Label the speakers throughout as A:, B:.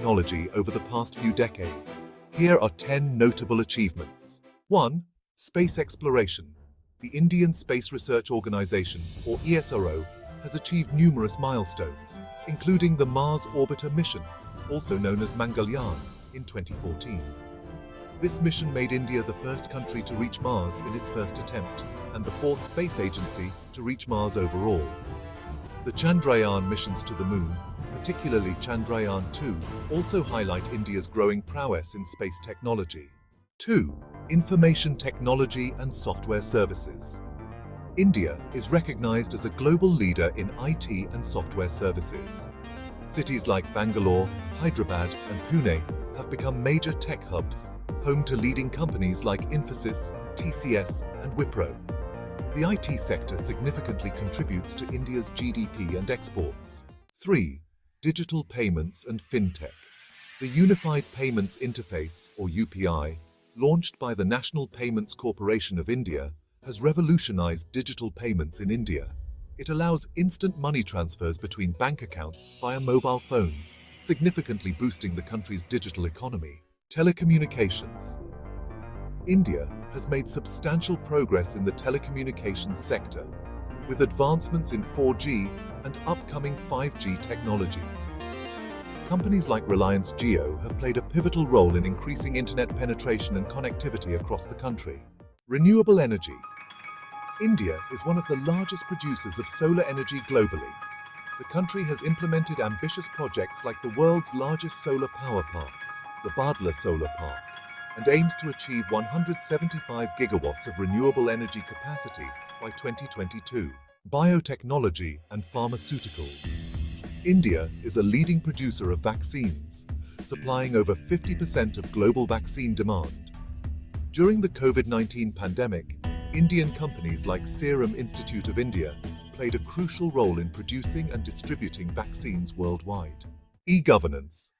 A: technology over the past few decades. Here are 10 notable achievements. 1. Space exploration. The Indian Space Research Organization, or ISRO, has achieved numerous milestones, including the Mars Orbiter mission, also known as Mangalyaan, in 2014. This mission made India the first country to reach Mars in its first attempt, and the fourth space agency to reach Mars overall. The Chandrayaan missions to the Moon, particularly Chandrayaan-2, also highlight India's growing prowess in space technology. 2. Information technology and software services. India is recognized as a global leader in IT and software services. Cities like Bangalore, Hyderabad, and Pune have become major tech hubs, home to leading companies like Infosys, TCS, and Wipro. The IT sector significantly contributes to India's GDP and exports. 3. Digital payments and fintech. The Unified Payments Interface, or UPI, launched by the National Payments Corporation of India, has revolutionized digital payments in India. It allows instant money transfers between bank accounts via mobile phones, significantly boosting the country's digital economy. Telecommunications. India has made substantial progress in the telecommunications sector, with advancements in 4G and upcoming 5G technologies. Companies like Reliance Jio have played a pivotal role in increasing internet penetration and connectivity across the country. Renewable energy. India is one of the largest producers of solar energy globally. The country has implemented ambitious projects like the world's largest solar power park, the Bhadla Solar Park, and aims to achieve 175 gigawatts of renewable energy capacity by 2022. Biotechnology and pharmaceuticals. India is a leading producer of vaccines, supplying over 50% of global vaccine demand. During the COVID-19 pandemic, Indian companies like Serum Institute of India played a crucial role in producing and distributing vaccines worldwide. E-governance,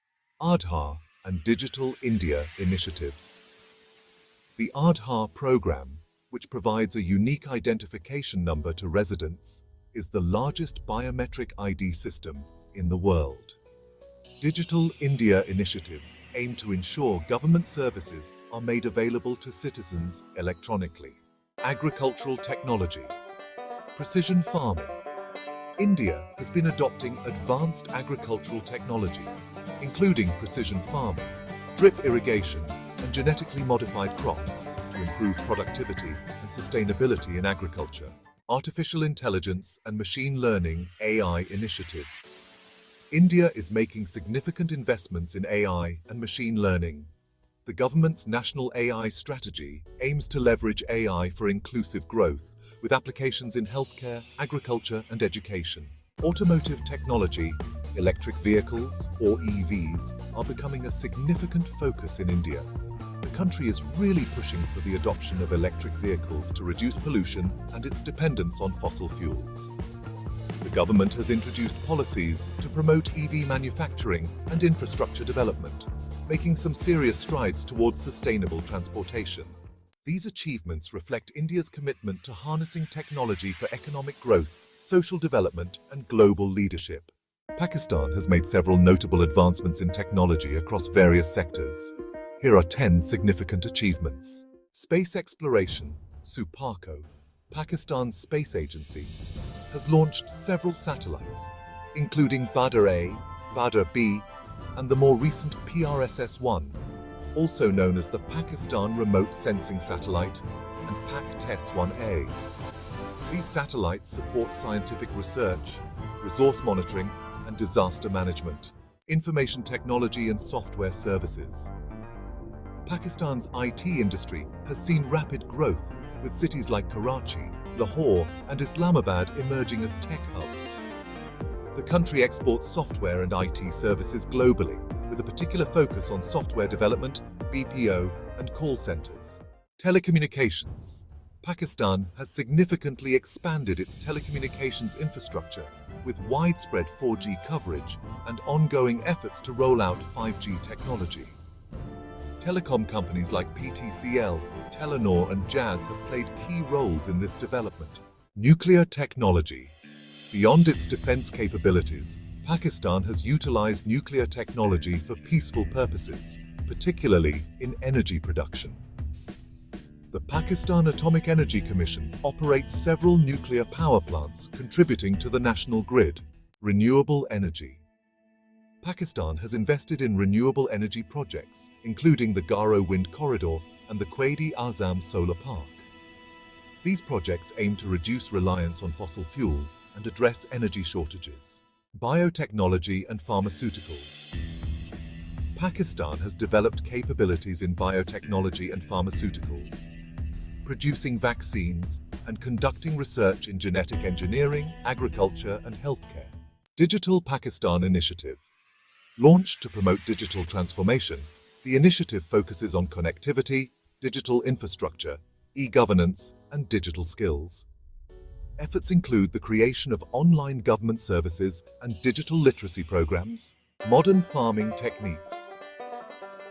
A: Aadhaar, and Digital India initiatives. The Aadhaar program, which provides a unique identification number to residents, is the largest biometric ID system in the world. Digital India initiatives aim to ensure government services are made available to citizens electronically. Agricultural technology. Precision farming. India has been adopting advanced agricultural technologies, including precision farming, drip irrigation, and genetically modified crops to improve productivity and sustainability in agriculture. Artificial intelligence and machine learning (AI) initiatives. India is making significant investments in AI and machine learning. The government's national AI strategy aims to leverage AI for inclusive growth, with applications in healthcare, agriculture, and education. Automotive technology, electric vehicles, or EVs, are becoming a significant focus in India. The country is really pushing for the adoption of electric vehicles to reduce pollution and its dependence on fossil fuels. The government has introduced policies to promote EV manufacturing and infrastructure development, making some serious strides towards sustainable transportation. These achievements reflect India's commitment to harnessing technology for economic growth, social development, and global leadership. Pakistan has made several notable advancements in technology across various sectors. Here are 10 significant achievements. Space exploration, SUPARCO, Pakistan's space agency, has launched several satellites, including Badr-A, Badr-B, and the more recent PRSS-1, also known as the Pakistan Remote Sensing Satellite, and PAK-TES-1A. These satellites support scientific research, resource monitoring, and disaster management, information technology and software services. Pakistan's IT industry has seen rapid growth, with cities like Karachi, Lahore, and Islamabad emerging as tech hubs. The country exports software and IT services globally, with a particular focus on software development, BPO, and call centers. Telecommunications. Pakistan has significantly expanded its telecommunications infrastructure, with widespread 4G coverage and ongoing efforts to roll out 5G technology. Telecom companies like PTCL, Telenor, and Jazz have played key roles in this development. Nuclear technology. Beyond its defense capabilities, Pakistan has utilized nuclear technology for peaceful purposes, particularly in energy production. The Pakistan Atomic Energy Commission operates several nuclear power plants contributing to the national grid. Renewable energy. Pakistan has invested in renewable energy projects, including the Garo Wind Corridor and the Quaid-e-Azam Solar Park. These projects aim to reduce reliance on fossil fuels and address energy shortages. Biotechnology and pharmaceuticals. Pakistan has developed capabilities in biotechnology and pharmaceuticals, producing vaccines and conducting research in genetic engineering, agriculture, and healthcare. Digital Pakistan Initiative. Launched to promote digital transformation, the initiative focuses on connectivity, digital infrastructure, e-governance, and digital skills. Efforts include the creation of online government services and digital literacy programs. Modern farming techniques.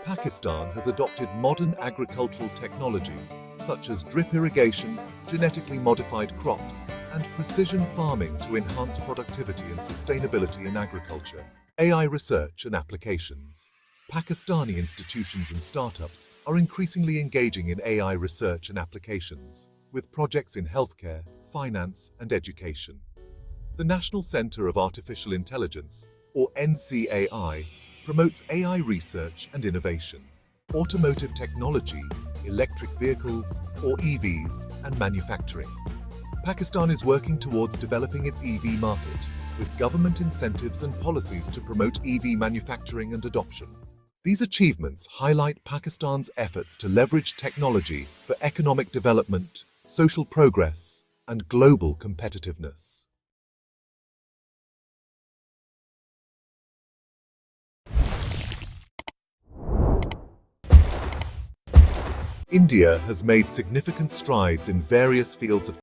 A: Pakistan has adopted modern agricultural technologies such as drip irrigation, genetically modified crops, and precision farming to enhance productivity and sustainability in agriculture. AI research and applications. Pakistani institutions and startups are increasingly engaging in AI research and applications, with projects in healthcare, finance, and education. The National Center of Artificial Intelligence, or NCAI, promotes AI research and innovation, automotive technology, electric vehicles, or EVs, and manufacturing. Pakistan is working towards developing its EV market, with government incentives and policies to promote EV manufacturing and adoption. These achievements highlight Pakistan's efforts to leverage technology for economic development, social progress, and global competitiveness. India has made significant strides in various fields of